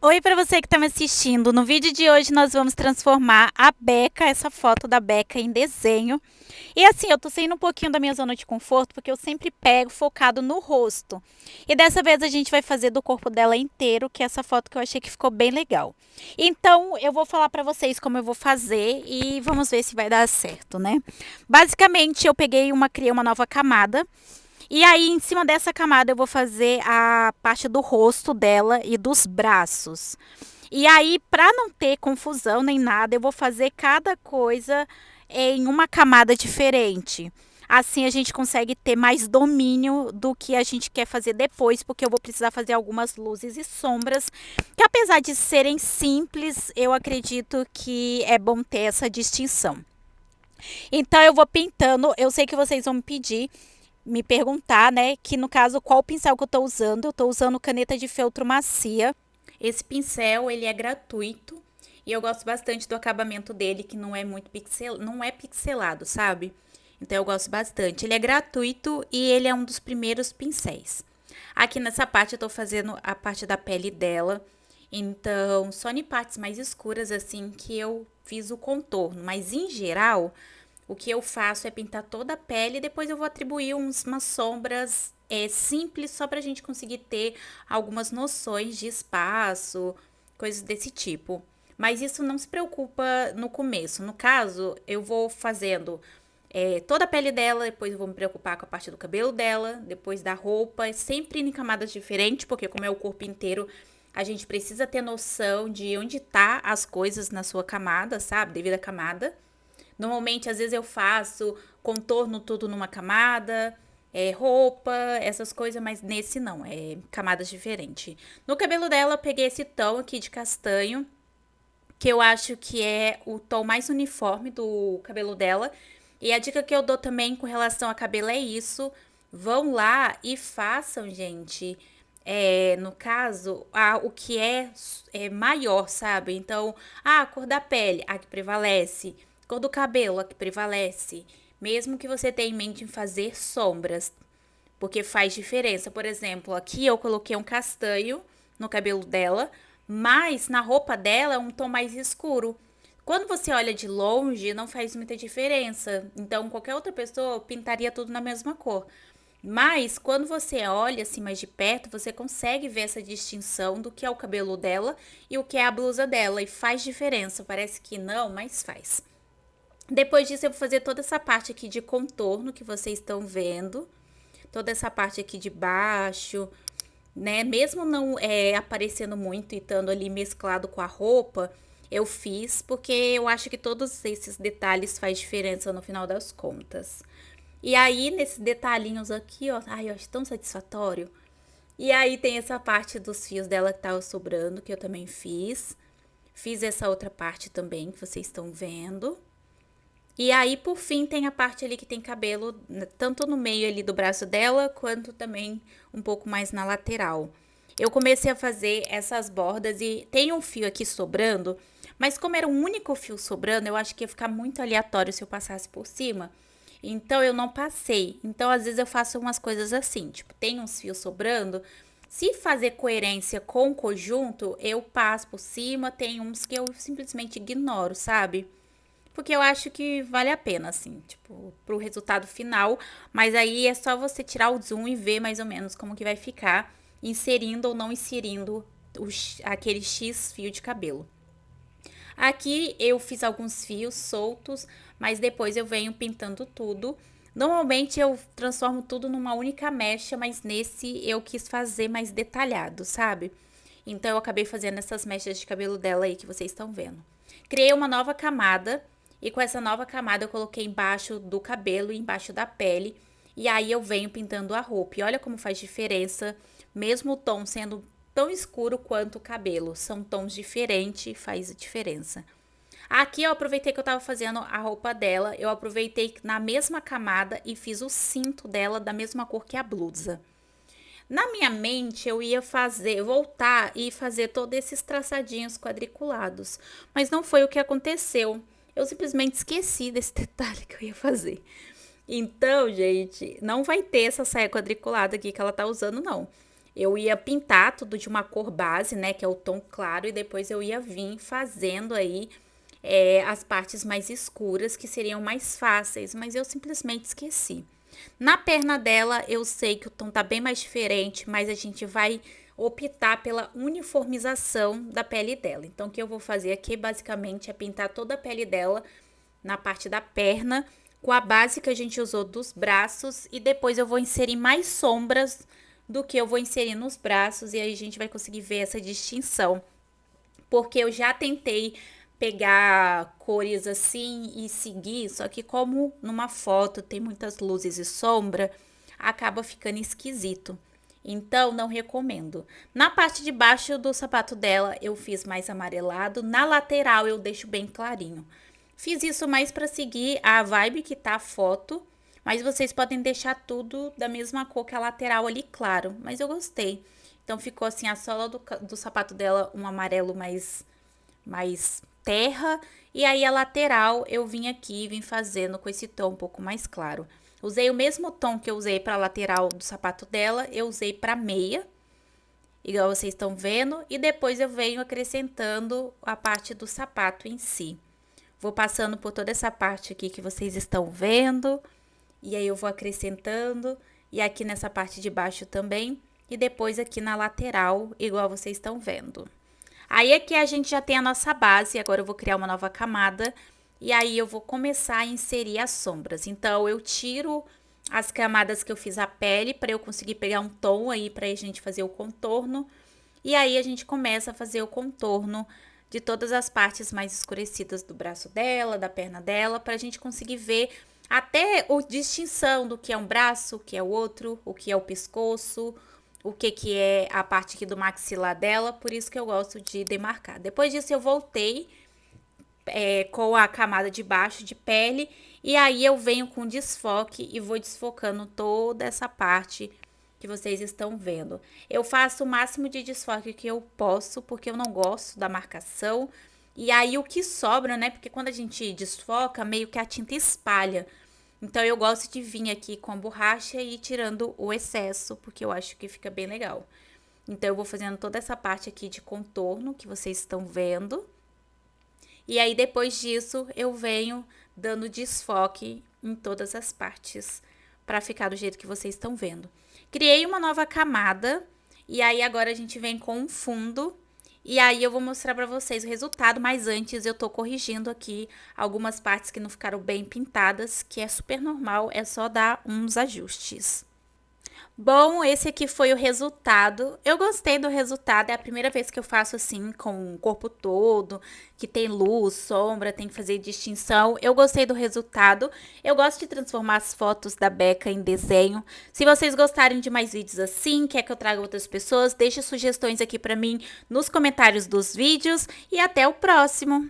Oi para você que está me assistindo. No vídeo de hoje nós vamos transformar a Beca, essa foto da Beca em desenho. E assim, eu tô saindo um pouquinho da minha zona de conforto, porque eu sempre pego focado no rosto. E dessa vez a gente vai fazer do corpo dela inteiro, que é essa foto que eu achei que ficou bem legal. Então, eu vou falar para vocês como eu vou fazer e vamos ver se vai dar certo, né? Basicamente, eu criei uma nova camada. E aí, em cima dessa camada, eu vou fazer a parte do rosto dela e dos braços. E aí, para não ter confusão nem nada, eu vou fazer cada coisa em uma camada diferente. Assim a gente consegue ter mais domínio do que a gente quer fazer depois, porque eu vou precisar fazer algumas luzes e sombras, que apesar de serem simples, eu acredito que é bom ter essa distinção. Então eu vou pintando, eu sei que vocês vão me perguntar, né, que no caso qual pincel que eu tô usando. Eu tô usando caneta de feltro macia. Esse pincel, ele é gratuito e eu gosto bastante do acabamento dele, que não é muito não é pixelado, sabe? Então eu gosto bastante. Ele é gratuito e ele é um dos primeiros pincéis. Aqui nessa parte eu tô fazendo a parte da pele dela. Então, só em partes mais escuras assim que eu fiz o contorno, mas em geral, o que eu faço é pintar toda a pele e depois eu vou atribuir umas sombras simples só pra gente conseguir ter algumas noções de espaço, coisas desse tipo. Mas isso não se preocupa no começo. No caso, eu vou fazendo toda a pele dela, depois eu vou me preocupar com a parte do cabelo dela, depois da roupa, sempre em camadas diferentes, porque como é o corpo inteiro, a gente precisa ter noção de onde tá as coisas na sua camada, sabe? Devido à camada. Normalmente, às vezes eu faço contorno tudo numa camada, roupa, essas coisas, mas nesse não, é camadas diferentes. No cabelo dela, eu peguei esse tom aqui de castanho, que eu acho que é o tom mais uniforme do cabelo dela. E a dica que eu dou também com relação a cabelo é isso. Vão lá e façam, gente. No caso, o que é maior, sabe? Então, a cor da pele, a que prevalece. Cor do cabelo, a que prevalece. Mesmo que você tenha em mente em fazer sombras, porque faz diferença. Por exemplo, aqui eu coloquei um castanho no cabelo dela, mas na roupa dela é um tom mais escuro. Quando você olha de longe, não faz muita diferença. Então, qualquer outra pessoa pintaria tudo na mesma cor. Mas quando você olha assim mais de perto, você consegue ver essa distinção do que é o cabelo dela e o que é a blusa dela. E faz diferença. Parece que não, mas faz. Depois disso, eu vou fazer toda essa parte aqui de contorno que vocês estão vendo. Toda essa parte aqui de baixo, né? Mesmo não aparecendo muito e estando ali mesclado com a roupa, eu fiz porque eu acho que todos esses detalhes faz diferença no final das contas. E aí, nesses detalhinhos aqui, ó, ai, eu acho tão satisfatório. E aí tem essa parte dos fios dela que tava sobrando, que eu também fiz. Fiz essa outra parte também, que vocês estão vendo. E aí, por fim, tem a parte ali que tem cabelo, tanto no meio ali do braço dela, quanto também um pouco mais na lateral. Eu comecei a fazer essas bordas e tem um fio aqui sobrando, mas como era um único fio sobrando, eu acho que ia ficar muito aleatório se eu passasse por cima. Então, eu não passei. Então, às vezes eu faço umas coisas assim, tipo, tem uns fios sobrando. Se fazer coerência com o conjunto, eu passo por cima, tem uns que eu simplesmente ignoro, sabe? Porque eu acho que vale a pena, assim, tipo, pro resultado final. Mas aí é só você tirar o zoom e ver mais ou menos como que vai ficar, inserindo ou não inserindo aquele X fio de cabelo. Aqui eu fiz alguns fios soltos, mas depois eu venho pintando tudo. Normalmente eu transformo tudo numa única mecha, mas nesse eu quis fazer mais detalhado, sabe? Então eu acabei fazendo essas mechas de cabelo dela aí que vocês estão vendo. Criei uma nova camada e com essa nova camada eu coloquei embaixo do cabelo e embaixo da pele. E aí eu venho pintando a roupa. E olha como faz diferença, mesmo o tom sendo tão escuro quanto o cabelo. São tons diferentes e faz diferença. Aqui eu aproveitei que eu tava fazendo a roupa dela. Eu aproveitei na mesma camada e fiz o cinto dela da mesma cor que a blusa. Na minha mente, eu ia voltar e fazer todos esses traçadinhos quadriculados, mas não foi o que aconteceu. Eu simplesmente esqueci desse detalhe que eu ia fazer. Então, gente, não vai ter essa saia quadriculada aqui que ela tá usando, não. eu ia pintar tudo de uma cor base, né, que é o tom claro, e depois eu ia vir fazendo aí as partes mais escuras, que seriam mais fáceis, mas eu simplesmente esqueci. Na perna dela, eu sei que o tom tá bem mais diferente, mas a gente vai optar pela uniformização da pele dela. Então, o que eu vou fazer aqui, basicamente, é pintar toda a pele dela na parte da perna, com a base que a gente usou dos braços, e depois eu vou inserir mais sombras do que eu vou inserir nos braços, e aí a gente vai conseguir ver essa distinção. Porque eu já tentei pegar cores assim e seguir, só que como numa foto tem muitas luzes e sombra, acaba ficando esquisito. Então, não recomendo. Na parte de baixo do sapato dela, eu fiz mais amarelado. Na lateral, eu deixo bem clarinho. Fiz isso mais para seguir a vibe que tá a foto, mas vocês podem deixar tudo da mesma cor que a lateral ali, claro. Mas eu gostei. Então, ficou assim, a sola do sapato dela, um amarelo mais terra. E aí, a lateral, eu vim aqui, vim fazendo com esse tom um pouco mais claro. Usei o mesmo tom que eu usei para a lateral do sapato dela, eu usei para meia, igual vocês estão vendo. E depois eu venho acrescentando a parte do sapato em si. Vou passando por toda essa parte aqui que vocês estão vendo. E aí eu vou acrescentando. E aqui nessa parte de baixo também. E depois aqui na lateral, igual vocês estão vendo. Aí aqui a gente já tem a nossa base. Agora eu vou criar uma nova camada. E aí eu vou começar a inserir as sombras. Então, eu tiro as camadas que eu fiz a pele para eu conseguir pegar um tom aí para a gente fazer o contorno. E aí a gente começa a fazer o contorno de todas as partes mais escurecidas do braço dela, da perna dela, para a gente conseguir ver até a distinção do que é um braço, o que é o outro, o que é o pescoço, o que é a parte aqui do maxilar dela. Por isso que eu gosto de demarcar. Depois disso eu voltei com a camada de baixo de pele, e aí eu venho com desfoque e vou desfocando toda essa parte que vocês estão vendo. Eu faço o máximo de desfoque que eu posso, porque eu não gosto da marcação. E aí o que sobra, né? Porque quando a gente desfoca, meio que a tinta espalha. Então eu gosto de vir aqui com a borracha e ir tirando o excesso, porque eu acho que fica bem legal. Então eu vou fazendo toda essa parte aqui de contorno que vocês estão vendo. E aí, depois disso, eu venho dando desfoque em todas as partes, para ficar do jeito que vocês estão vendo. Criei uma nova camada, e aí agora a gente vem com um fundo, e aí eu vou mostrar para vocês o resultado, mas antes eu tô corrigindo aqui algumas partes que não ficaram bem pintadas, que é super normal, é só dar uns ajustes. Bom, esse aqui foi o resultado. Eu gostei do resultado, é a primeira vez que eu faço assim com o corpo todo, que tem luz, sombra, tem que fazer distinção. Eu gostei do resultado. Eu gosto de transformar as fotos da Becca em desenho. Se vocês gostarem de mais vídeos assim, quer que eu traga outras pessoas, deixe sugestões aqui pra mim nos comentários dos vídeos e até o próximo.